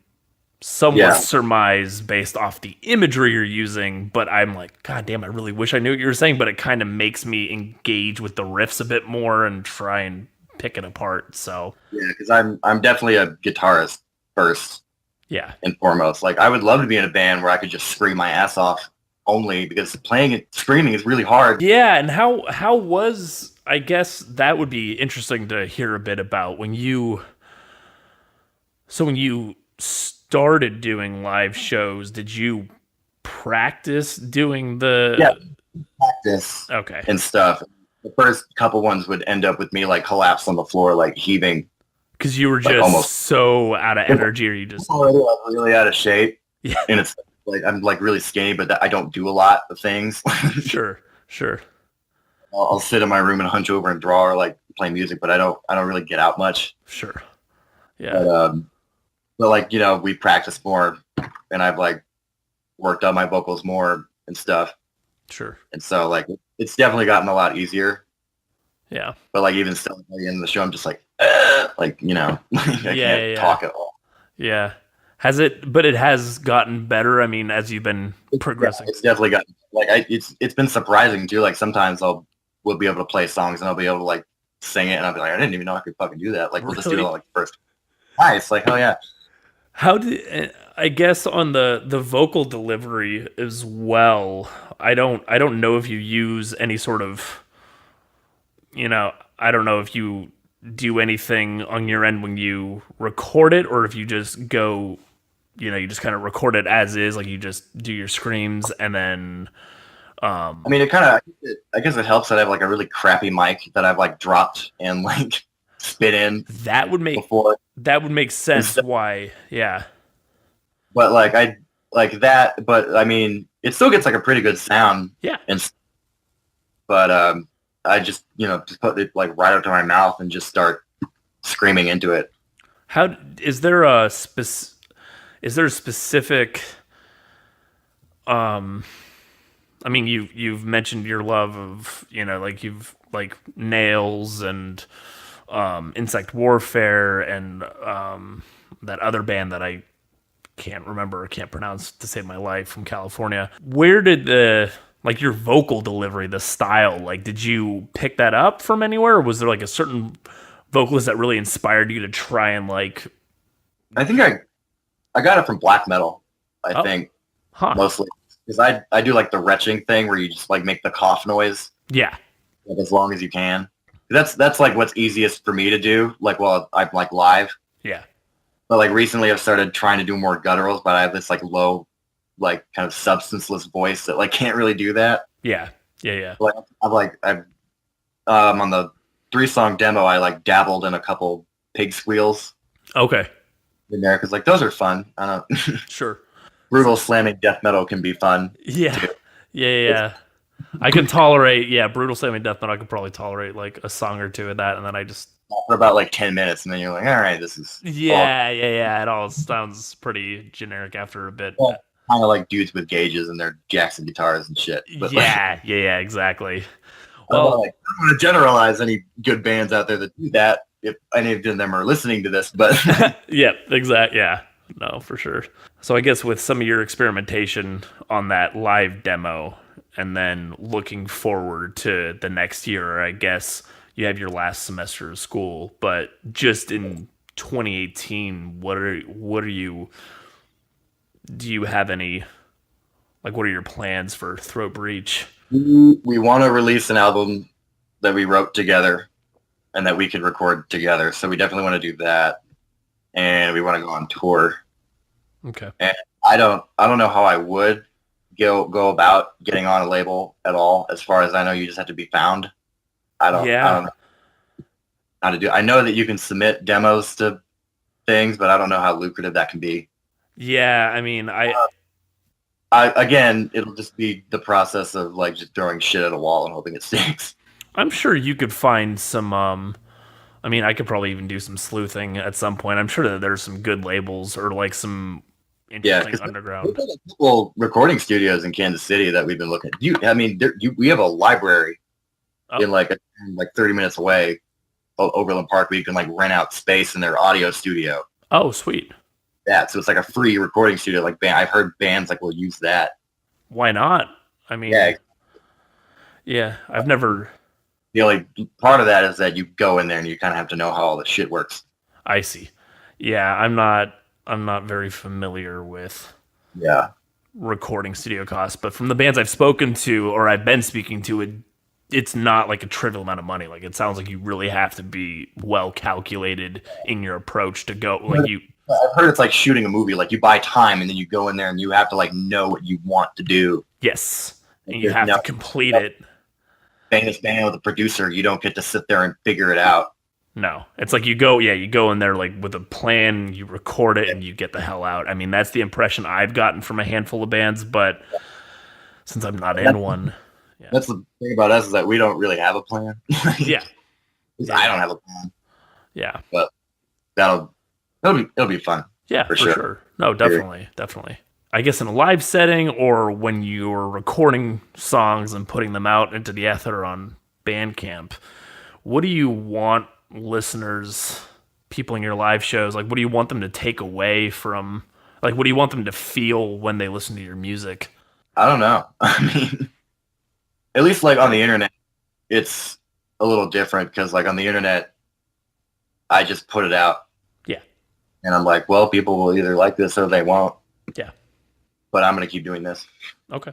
somewhat surmise based off the imagery you're using, but I'm like, God damn, I really wish I knew what you were saying, but it kind of makes me engage with the riffs a bit more and try and pick it apart. So yeah, because I'm definitely a guitarist first. Yeah. And foremost, like I would love to be in a band where I could just scream my ass off only because playing and screaming is really hard. Yeah, and how was, I guess that would be interesting to hear a bit about when you started doing live shows, did you practice doing the practice and stuff? The first couple ones would end up with me like collapsed on the floor, like heaving. Because you were just almost so out of energy, or you just really out of shape. Yeah, and it's like I'm like really skinny, but I don't do a lot of things. Sure. I'll sit in my room and hunch over and draw or like play music, but I don't really get out much. Sure. Yeah. But like we practice more, and I've like worked on my vocals more and stuff. Sure. And so like it's definitely gotten a lot easier. Yeah. But like even still at the end of the show, I'm just like, like I can't talk at all. Yeah. Has it? But it has gotten better. I mean, as you've been progressing, it's definitely gotten like it's been surprising too. Like sometimes we'll be able to play songs and I'll be able to like sing it, and I'll be like, I didn't even know I could fucking do that. Like we'll just do it like first. Nice, like hell yeah. How did I guess on the vocal delivery as well? I don't know if you use any sort of, I don't know if you do anything on your end when you record it, or if you just go, you just kind of record it as is, like you just do your screams and then. I mean, I guess it helps that I have like a really crappy mic that I've like dropped and like spit in. That would make sense. Why? Yeah. But like I like that, but I mean, it still gets like a pretty good sound. Yeah. But I just just put it like right up to my mouth and just start screaming into it. How is there a specific? I mean, you've mentioned your love of like you've like Nails and Insect Warfare and that other band that I can't pronounce to save my life from California. Where did your vocal delivery, the style, like did you pick that up from anywhere, or was there like a certain vocalist that really inspired you to try and like? I think I got it from black metal. I think mostly. Because I do like the retching thing where you just like make the cough noise. Yeah. Like, as long as you can. That's like what's easiest for me to do. Like while I'm like live. Yeah. But like recently I've started trying to do more gutturals, but I have this like low, like kind of substanceless voice that like can't really do that. Yeah. Yeah. Like I've on the 3-song demo I like dabbled in a couple pig squeals. Okay. In there because like those are fun. I don't. Sure. Brutal slamming death metal can be fun. Yeah. Too. Yeah. I can tolerate, brutal slamming death metal. I could probably tolerate like a song or two of that, and then I just for about like 10 minutes, and then you're like, all right, this is yeah. It all sounds pretty generic after a bit. Well, kind of like dudes with gauges and their Jackson guitars and shit. But yeah, exactly. Well, I don't want to generalize any good bands out there that do that. If any of them are listening to this, but yeah, exactly. Yeah. No, for sure. So I guess with some of your experimentation on that live demo and then looking forward to the next year, I guess you have your last semester of school, but just in 2018, do you have any, like, what are your plans for Throat Breach? We want to release an album that we wrote together and that we could record together. So we definitely want to do that. And we want to go on tour. Okay. And I don't know how I would go about getting on a label at all. As far as I know, you just have to be found. I don't know how to do. I know that you can submit demos to things, but I don't know how lucrative that can be. Yeah, I mean, again, it'll just be the process of like just throwing shit at a wall and hoping it sticks. I'm sure you could find some I mean, I could probably even do some sleuthing at some point. I'm sure that there's some good labels or like some Yeah, interesting because we've underground. got a couple recording studios in Kansas City that we've been looking. I mean, we have a library Oh, in like 30 minutes away, Overland Park, where you can like rent out space in their audio studio. oh, sweet. Yeah, so it's like a free recording studio. Like I've heard bands like will use that. Why not? I Yeah, mean, yeah, I've never. the only part of that is that you go in there and you kind of have to know how all the shit works. I see. Yeah, I'm not. I'm not very familiar with Yeah, recording studio costs, but from the bands I've spoken to or I've been speaking to, it's not like a trivial amount of money. Like it sounds like you really have to be well calculated in your approach to go. Like you, I've heard it's like shooting a movie. Like you buy time and then you go in there and you have to like know what you want to do. yes, Like, and you have to complete it. Famous band with a producer, you don't get to sit there and figure it out. No, it's like you go, yeah, you go in there like with a plan, you record it, and you get the hell out. I mean, that's the impression I've gotten from a handful of bands, but since I'm not in one, yeah, That's the thing about us is that we don't really have a plan. yeah, I don't have a plan, yeah, but it'll be fun. yeah, for sure. No, definitely, definitely. I guess in a live setting or when you're recording songs and putting them out into the ether on Bandcamp, what do you want listeners, people in your live shows, like what do you want them to take away from, like what do you want them to feel when they listen to your music? I don't know. I mean, at least like on the internet, it's a little different because like on the internet, I just put it out. Yeah. And I'm like, well, people will either like this or they won't. Yeah. But I'm gonna keep doing this. Okay.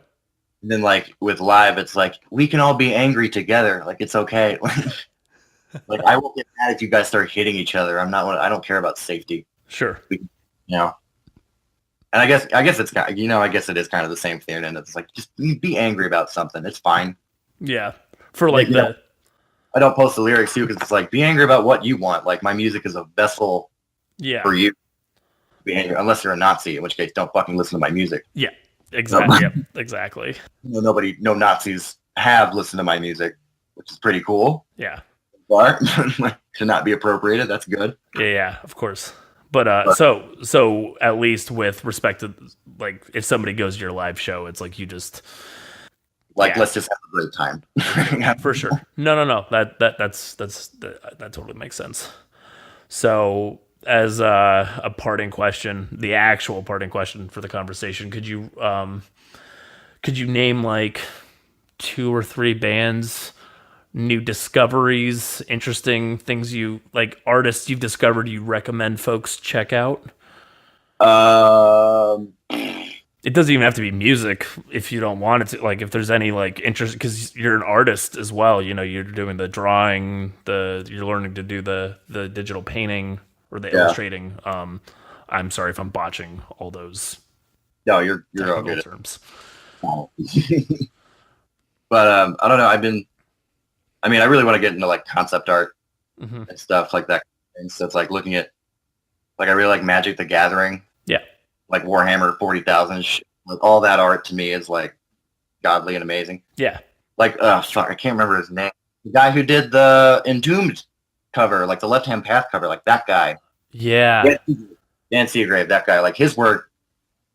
And then like with live, it's like we can all be angry together. Like it's okay. Like I will get mad if you guys start hitting each other. I don't care about safety. Sure. You know. And I guess it's kind of, I guess it is kind of the same thing. And it's like just be angry about something. It's fine. Yeah. For like I don't post the lyrics too because it's like be angry about what you want. Like my music is a vessel for you. Be angry unless you're a Nazi, in which case don't fucking listen to my music. Yeah. Exactly. Yep. Exactly. No Nazis have listened to my music, which is pretty cool. Yeah. But to not be appropriated, that's good. Yeah, of course. But so at least with respect to like if somebody goes to your live show, it's like you just let's just have a great time. For sure. No. That totally makes sense. So as a parting question, the actual parting question for the conversation, could you name like 2 or 3 bands, new discoveries, interesting things you like, artists you've discovered you recommend folks check out? It doesn't even have to be music if you don't want it to. Like if there's any like interest, because you're an artist as well. You know, you're doing the drawing, you're learning to do the digital painting or the illustrating. I'm sorry if I'm botching all those. No, you're all good terms. But I don't know. I really want to get into like concept art and stuff like that. And so it's like looking at, like I really like Magic the Gathering. Yeah. Like Warhammer 40,000. Like all that art to me is like godly and amazing. Yeah. Like fuck, I can't remember his name. The guy who did the Entombed cover, like the Left Hand Path cover, like that guy. Yeah. Dan Seagrave, that guy. Like his work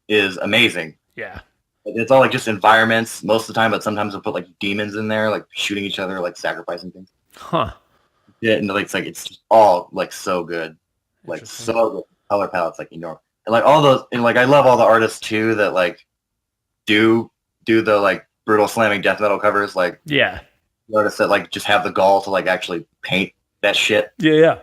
is amazing. Yeah. It's all like just environments most of the time, but sometimes they'll put like demons in there, like shooting each other, like sacrificing things. Huh. Yeah, and like it's all like so good, like so good. Color palettes like enormous, and like all those, and like I love all the artists too that like do the like brutal slamming death metal covers, like yeah, artists that like just have the gall to like actually paint that shit. Yeah.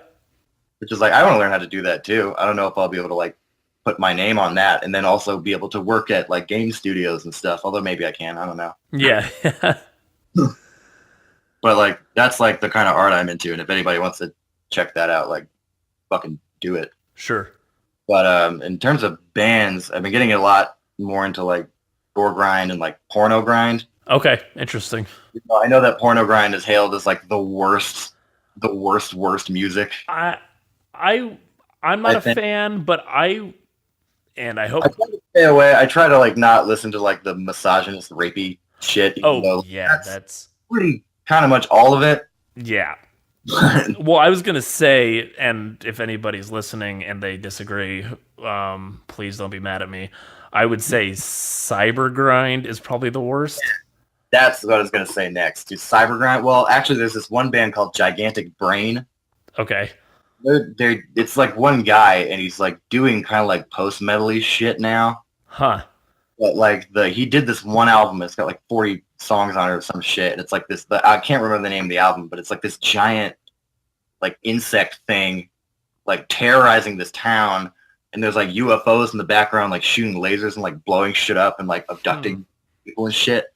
Which is like I want to learn how to do that too. I don't know if I'll be able to like put my name on that and then also be able to work at like game studios and stuff. Although maybe I can. I don't know. Yeah. But like that's like the kind of art I'm into, and if anybody wants to check that out, like fucking do it. Sure. But in terms of bands, I've been getting a lot more into like gore grind and like porno grind. Okay, interesting. I know that porno grind is hailed as like the worst music. I'm not a fan, but I hope I try to stay away. I try to like not listen to like the misogynist, rapey shit. Oh yeah, that's pretty kind of much all of it. Yeah. Well, I was gonna say, and if anybody's listening and they disagree, please don't be mad at me. I would say cyber grind is probably the worst. That's what I was gonna say next. Is Cybergrind. Well, actually, there's this one band called Gigantic Brain. Okay. It's like one guy, and he's like doing kind of like post metal-y shit now. Huh. But like he did this one album. It's got like 40 songs on it or some shit. And it's like this. I can't remember the name of the album, but it's like this giant like insect thing, like terrorizing this town. And there's like UFOs in the background, like shooting lasers and like blowing shit up and like abducting people and shit.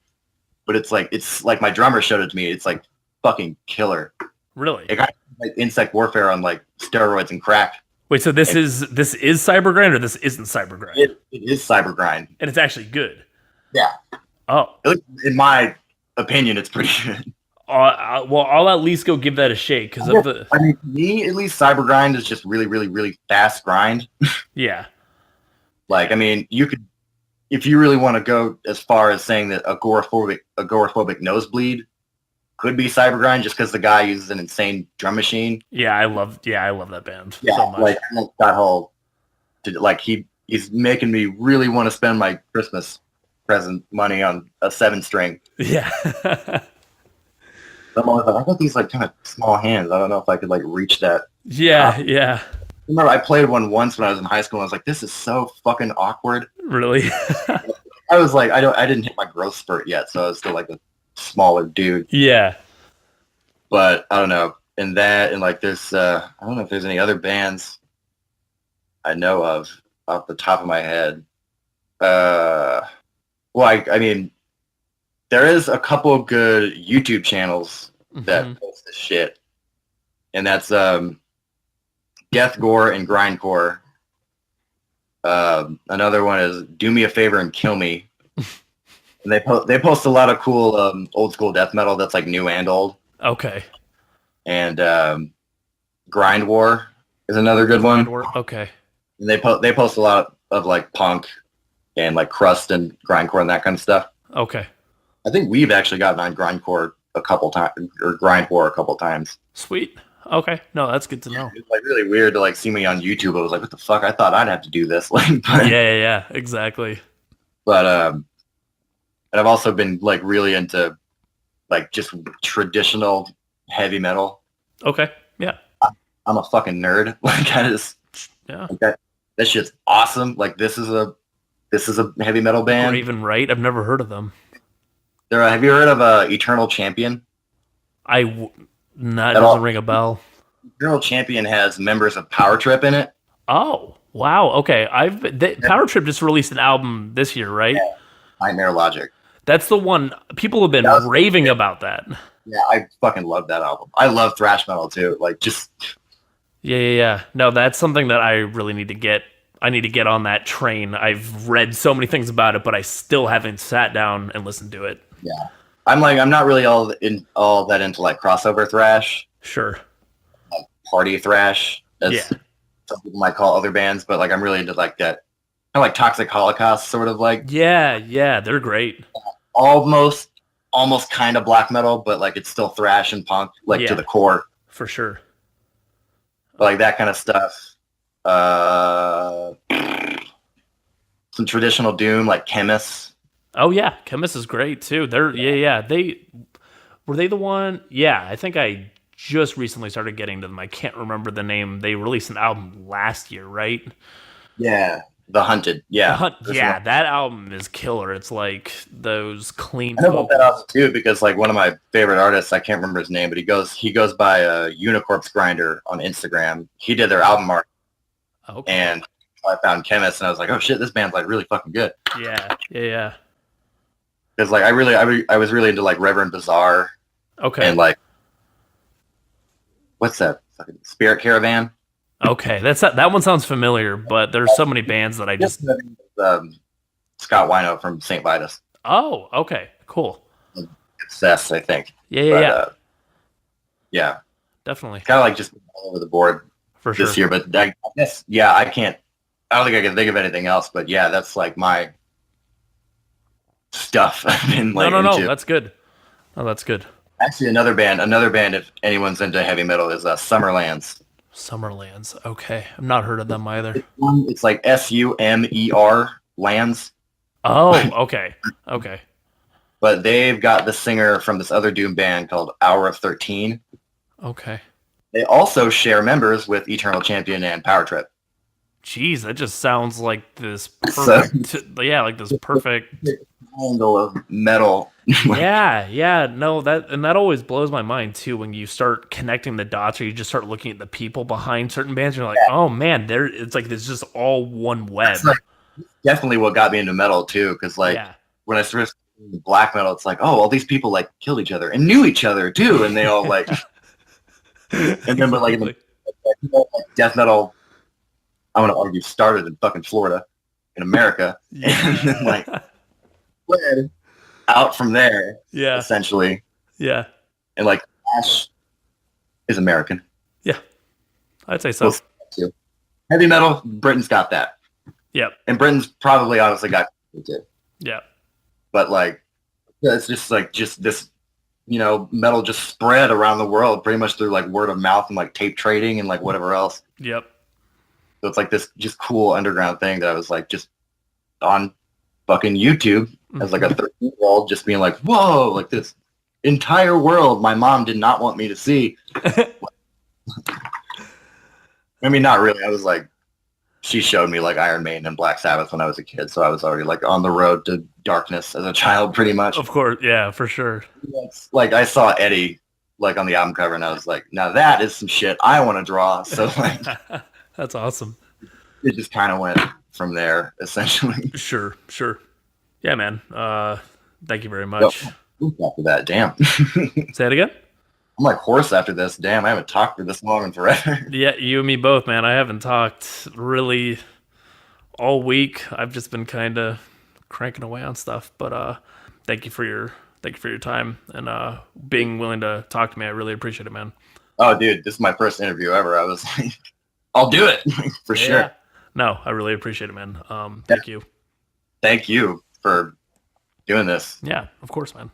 But it's like my drummer showed it to me. It's like fucking killer. Really? It got like insect warfare on like steroids and crack. Wait, so this is cyber grind or this isn't cyber grind? It is cyber grind, and it's actually good. Yeah. Oh. In my opinion, it's pretty good. Well, I'll at least go give that a shake because of the. I mean, for me, at least cyber grind is just really, really, really fast grind. Yeah. Like, I mean, you could, if you really want to go as far as saying that agoraphobic nosebleed could be cyber grind, just because the guy uses an insane drum machine. Yeah, I love that band yeah, so much. Like that whole, like he's making me really want to spend my Christmas present money on a 7-string. Yeah. I'm always like, I got these like kind of small hands. I don't know if I could like reach that. Yeah, yeah. I remember I played one once when I was in high school. And I was like, this is so fucking awkward. Really? I was like, I didn't hit my growth spurt yet, so I was still like a smaller dude. Yeah. But I don't know. And like there's I don't know if there's any other bands I know of off the top of my head. Well, I mean, there is a couple of good YouTube channels that post this shit, and that's Deathgore and Grindcore. Another one is Do Me a Favor and Kill Me. And they post a lot of cool old school death metal that's like new and old. Okay. And Grind War is another good one. Okay. And they post a lot of like punk and like crust and grindcore and that kind of stuff. Okay. I think we've actually gotten on Grindcore a couple times, or Grind War a couple times. Sweet. Okay. No, that's good to know. It's like really weird to like see me on YouTube. I was like, what the fuck? I thought I'd have to do this. Like, yeah, exactly. But and I've also been like really into like just traditional heavy metal. Okay. Yeah. I'm a fucking nerd. Like I just like that shit's awesome. Like this is a heavy metal band. Or even right. I've never heard of them. Have you heard of Eternal Champion? That doesn't ring a bell. Eternal Champion has members of Power Trip in it. Oh wow. Okay. Power Trip just released an album this year, right? Yeah. Nightmare Logic. That's the one people have been raving about that. Yeah, I fucking love that album. I love thrash metal too. Like just. Yeah. No, that's something that I really need to get. I need to get on that train. I've read so many things about it, but I still haven't sat down and listened to it. Yeah, I'm not really all that into like crossover thrash. Sure. Like party thrash, as some people might call other bands, but like I'm really into like that kind of like Toxic Holocaust sort of like. Yeah, they're great. Almost kind of black metal, but like it's still thrash and punk, like to the core. For sure. But, like that kind of stuff. Some traditional doom like Chemists. Oh yeah, Chemist is great too. They're were they the one? Yeah, I think I just recently started getting to them. I can't remember the name. They released an album last year, right? Yeah, The Hunted. Yeah, that album is killer. It's like those clean. I know about that album too because like one of my favorite artists, I can't remember his name, but he goes by Unicorpse Grinder on Instagram. He did their album art. Okay. And I found Chemist, and I was like, "Oh shit, this band's like really fucking good." Yeah. Because like I was really into like Reverend Bizarre. Okay. And like, what's that? Fucking Spirit Caravan. Okay, that one sounds familiar, but there's so many bands that I just. Scott Wino from St. Vitus. Oh, okay, cool. Obsessed, I think. Yeah. Yeah. Definitely. Kind of like just all over the board for sure this year, but I guess I can't. I don't think I can think of anything else, but yeah, that's like my stuff I've been like No, that's good. Oh, that's good. Actually, another band, if anyone's into heavy metal, is Summerlands. Summerlands. Okay, I've not heard of them either. It's like Sumer lands. Oh, okay, okay. But they've got the singer from this other doom band called Hour of 13. Okay. They also share members with Eternal Champion and Power Trip. Jeez, that just sounds like this perfect. So, yeah, like this perfect angle of metal. yeah. No, that always blows my mind too when you start connecting the dots, or you just start looking at the people behind certain bands. And you're like, oh man, it's like it's just all one web. Like, definitely what got me into metal too, because like when I started black metal, it's like, oh, all these people like killed each other and knew each other too, and they all like, and then but like, in the, like death metal, I want to argue started in fucking Florida, in America, and then like spread out from there, essentially, and like Ash is American, I'd say so. Heavy metal, Britain's got that, and Britain's probably honestly got it. But like, it's just like this, metal just spread around the world pretty much through like word of mouth and like tape trading and like whatever else. So it's like this just cool underground thing that I was like just on fucking YouTube as like a 13-year-old, just being like, whoa, like this entire world my mom did not want me to see. I mean, not really. I was like, she showed me like Iron Maiden and Black Sabbath when I was a kid, so I was already like on the road to darkness as a child, pretty much. Of course, yeah, for sure. Like I saw Eddie like on the album cover, and I was like, now that is some shit I want to draw. So like, that's awesome. It just kind of went from there, essentially. Sure. Yeah, man. Thank you very much. After that, damn. Say it again. I'm like hoarse after this. Damn, I haven't talked for this long in forever. Yeah, you and me both, man. I haven't talked really all week. I've just been kind of cranking away on stuff. But thank you for your time and being willing to talk to me. I really appreciate it, man. Oh, dude, this is my first interview ever. I was like, I'll do it for sure. No, I really appreciate it, man. Thank you. Thank you for doing this. Yeah, of course, man.